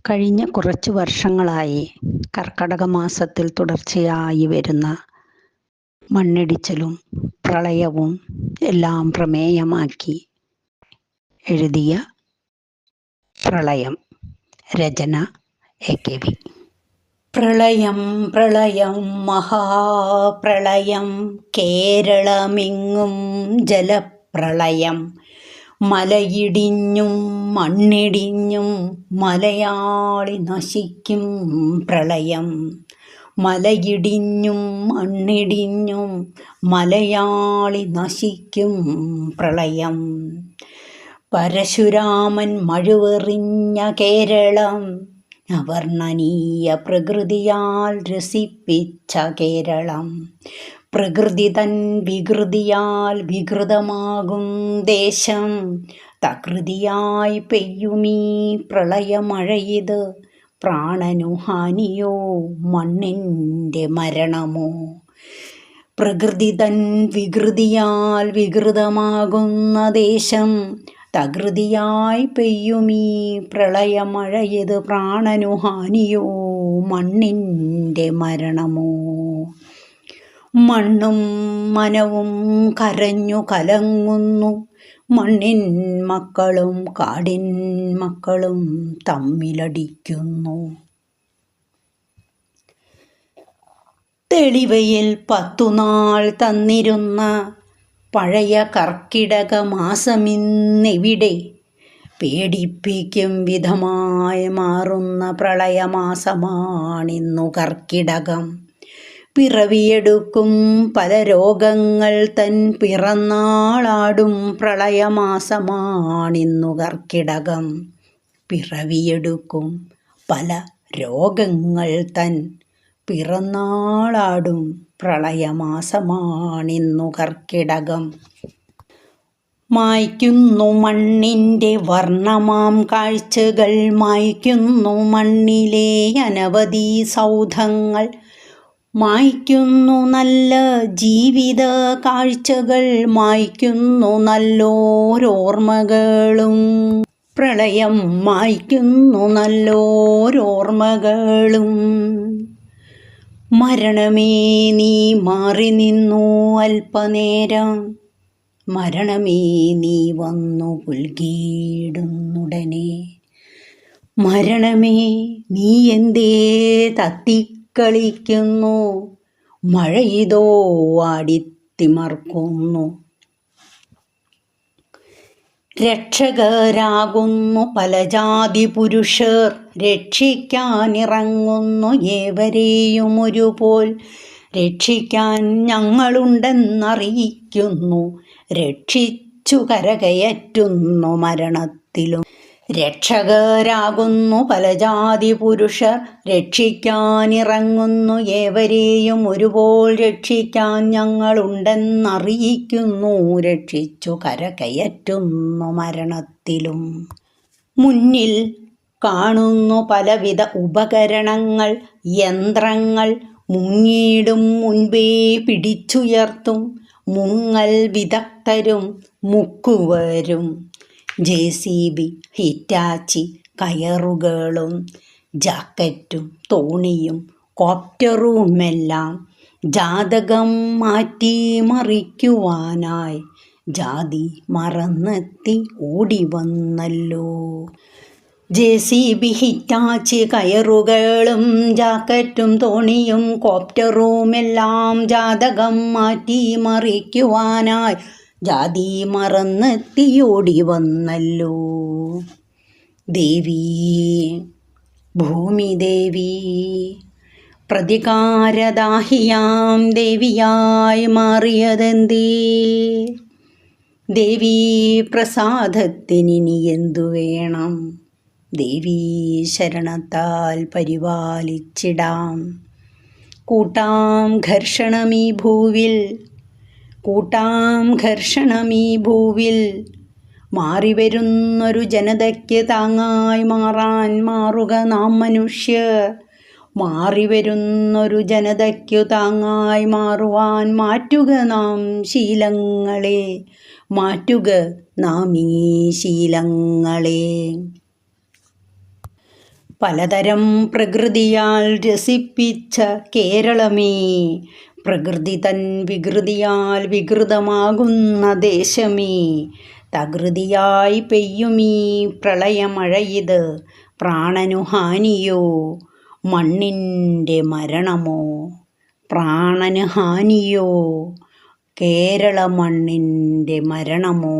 കഴിഞ്ഞ കുറച്ച് വർഷങ്ങളായി കർക്കടക മാസത്തിൽ തുടർച്ചയായി വരുന്ന മണ്ണിടിച്ചിലും പ്രളയവും എല്ലാം പ്രമേയമാക്കി എഴുതിയ പ്രളയം. രചന AKV. പ്രളയം പ്രളയം മഹാപ്രളയം, കേരളമെങ്ങും ജലപ്രളയം. മലയിടിഞ്ഞും മണ്ണിടിഞ്ഞും മലയാളി നശിക്കും പ്രളയം. മലയിടിഞ്ഞും മണ്ണിടിഞ്ഞും മലയാളി നശിക്കും പ്രളയം. പരശുരാമൻ മഴുവെറിഞ്ഞ കേരളം, അവർണ്ണനീയ പ്രകൃതിയാൽ രസിപ്പിച്ച കേരളം. പ്രകൃതി തൻ വികൃതിയാൽ വികൃതമാകും ദേശം, തകൃതിയായി പെയ്യുമീ പ്രളയമഴയിത്. പ്രാണനു ഹാനിയോ മണ്ണിൻ്റെ മരണമോ? പ്രകൃതി തൻ വികൃതിയാൽ വികൃതമാകുന്ന ദേശം, തകൃതിയായി പെയ്യുമീ പ്രളയമഴയത്. പ്രാണനു ഹാനിയോ മണ്ണിൻ്റെ മരണമോ? മണ്ണും മനവും കരഞ്ഞു കലങ്ങുന്നു, മണ്ണിൻ മക്കളും കാടിൻ മക്കളും തമ്മിലടിക്കുന്നു. തെളിവയിൽ 10 നാൾ തന്നിരുന്ന പഴയ കർക്കിടക മാസമിന്നെവിടെ? പേടിപ്പിക്കും വിധമായി മാറുന്ന പ്രളയമാസമാണിന്നു കർക്കിടകം. പിറവിയെടുക്കും പല രോഗങ്ങൾ തൻ പിറന്നാളാടും പ്രളയമാസമാണിന്നു കർക്കിടകം. പിറവിയെടുക്കും പല രോഗങ്ങൾ തൻ പിറന്നാളാടും പ്രളയമാസമാണിന്നു കർക്കിടകം. മായ്ക്കുന്നു മണ്ണിൻ്റെ വർണ്ണമാം കാഴ്ചകൾ, മായ്ക്കുന്നു മണ്ണിലെ അനവധി സൗധങ്ങൾ. മായ്ക്കുന്നു നല്ല ജീവിത കാഴ്ചകൾ, മായ്ക്കുന്നു നല്ലോരോർമ്മകളും. പ്രളയം മായ്ക്കുന്നു നല്ലോരോർമ്മകളും. മരണമേ നീ മാറി നിന്നു അല്പനേരം, മരണമേ നീ വന്നു പുൽകിയിടുന്നുടനെ. മരണമേ നീ എന്തേ തത്തിക്കളിക്കുന്നു, മഴയിതോ ആടിത്തിമർക്കുന്നു. രക്ഷകരാകുന്നു പല ജാതി പുരുഷർ, രക്ഷിക്കാനിറങ്ങുന്നു ഏവരെയും ഒരുപോൽ. രക്ഷിക്കാൻ ഞങ്ങളുണ്ടെന്നറിയിക്കുന്നു, രക്ഷിച്ചു കരകയറ്റുന്നു മരണത്തിലും. രക്ഷകരാകുന്നു പല ജാതി പുരുഷർ, രക്ഷിക്കാനിറങ്ങുന്നു ഏവരെയും ഒരുപോൽ. രക്ഷിക്കാൻ ഞങ്ങളുണ്ടെന്നറിയിക്കുന്നു, രക്ഷിച്ചു കരകയറ്റുന്നു മരണത്തിലും. മുന്നിൽ കാണുന്നു പലവിധ ഉപകരണങ്ങൾ, യന്ത്രങ്ങൾ. മുങ്ങിയിടും മുൻപേ പിടിച്ചുയർത്തും മുങ്ങൽ വിദഗ്ധരും മുക്കുവരും. JCB, ഹിറ്റാച്ചി, കയറുകളും ജാക്കറ്റും തോണിയും കോപ്റ്ററുമെല്ലാം ജാതകം മാറ്റി മറിക്കുവാനായി ജാതി മറന്നെത്തി ഓടി വന്നല്ലോ. JCB, ഹിറ്റാച്ചി, കയറുകളും ജാക്കറ്റും തോണിയും കോപ്റ്ററുമെല്ലാം ജാതകം മാറ്റി മറിക്കുവാനായി ജാതി മറന്നെത്തിയോടി വന്നല്ലോ. ദേവി, ഭൂമിദേവി, പ്രതികാരദാഹിയാം ദേവിയായി മാറിയതെന്തേ? ദേവീ പ്രസാദത്തിനി എന്തു വേണം? ദേവീ ശരണത്താൽ പരിപാലിച്ചിടാം. കൂട്ടാം ഘർഷണമീ ഭൂവിൽ, കൂട്ടാം ഘർഷണമീ ഭൂവിൽ. മാറിവരുന്നൊരു ജനതയ്ക്ക് താങ്ങായി മാറാൻ മാറുക നാം മനുഷ്യർ. മാറിവരുന്നൊരു ജനതയ്ക്കു താങ്ങായി മാറുവാൻ മാറ്റുക നാം ശീലങ്ങളെ, മാറ്റുക നാം ഈ ശീലങ്ങളെ. പലതരം പ്രകൃതിയാൽ രസിപ്പിച്ച കേരളമേ, പ്രകൃതി തൻ വികൃതിയാൽ വികൃതമാകുന്ന ദേശമേ, തകൃതിയായി പെയ്യുമീ പ്രളയമഴയിത് പ്രാണനു ഹാനിയോ മണ്ണിൻ്റെ മരണമോ? പ്രാണന് ഹാനിയോ കേരള മണ്ണിൻ്റെ മരണമോ?